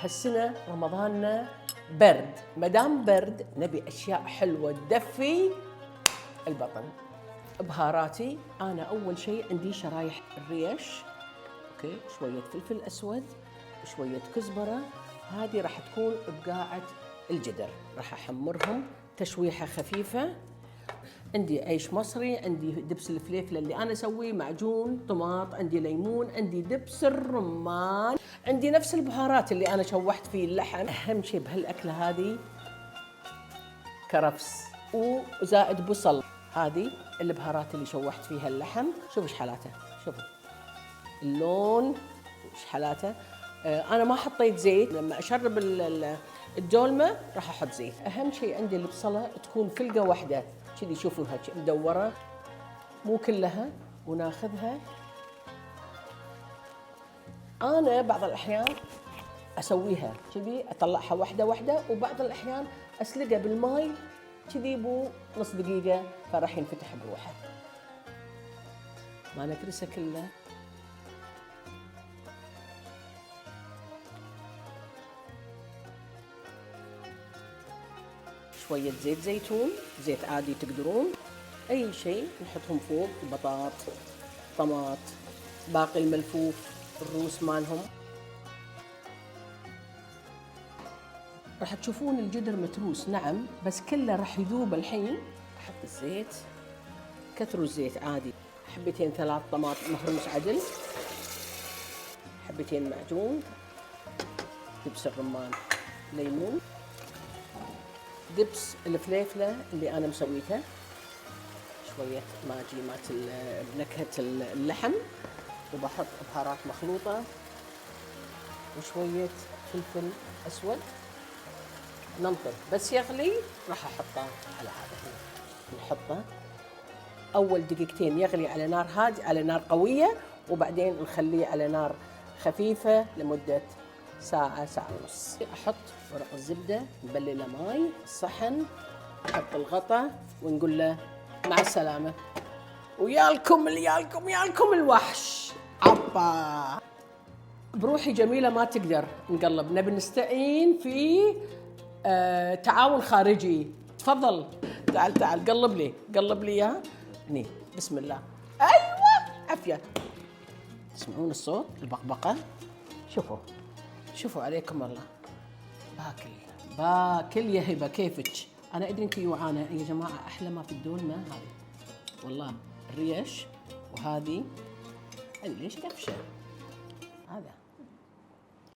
هالسنة رمضاننا برد، مدام برد نبي أشياء حلوة تدفي البطن. بهاراتي أنا أول شيء عندي شرايح الريش، أوكي، شوية فلفل أسود، شوية كزبرة، هذه راح تكون بقاعة الجدر، راح أحمرهم تشويحة خفيفة. عندي عيش مصري، عندي دبس الفليفله اللي انا اسويه، معجون طماط، عندي ليمون، عندي دبس الرمان، عندي نفس البهارات اللي انا شوحت فيه اللحم. اهم شيء بهالاكله هذه كرفس وزائد بصل. هذه البهارات اللي شوحت فيها اللحم. شوف ايش حالاته، شوفوا اللون ايش حالاته. انا ما حطيت زيت، لما اشرب الدولمه راح احط زيت. اهم شيء عندي البصله تكون فلقه واحده كذي، شوفوها مدوره مو كلها، وناخذها. انا بعض الاحيان اسويها كذي، اطلعها واحده واحده، وبعض الاحيان اسلقها بالماء كذي بو نص دقيقه، فراح ينفتح بروحه. ما نكرسه كله. شوية زيت زيتون، زيت عادي تقدرون، أي شيء نحطهم فوق، البطاط، طماط، باقي الملفوف، الروس مالهم. راح تشوفون الجدر متروس، نعم، بس كله راح يذوب الحين. أحط الزيت، كثروا الزيت عادي، حبتين 3 طماط مهروس عدل، حبتين معجون، دبس الرمان، ليمون، دبس الفليفله اللي انا مسويته، شويه ماجي مات نكهه اللحم، وبحط بهارات مخلوطه وشويه فلفل اسود. ننطر بس يغلي راح احطه على هذا، نحطه اول دقيقتين يغلي على نار هادئه، على نار قويه، وبعدين نخليه على نار خفيفه لمده ساعة ساعة ونص. أحط ورق الزبدة مبللة ماي الصحن، أحط الغطا ونقول له مع السلامة، ويالكم يالكم الوحش عبا. بروحي جميلة ما تقدر نقلب، نبي نستعين في تعاون خارجي. تفضل تعال قلب لي اياها هني، بسم الله. ايوه عافية. تسمعون الصوت البقبقة؟ شوفوا عليكم الله. باكل يا هبه، كيفك؟ انا ادري انت جوعانه يا جماعه. احلى ما في الدولمه هذه والله الريش، وهذه الريش كبشه.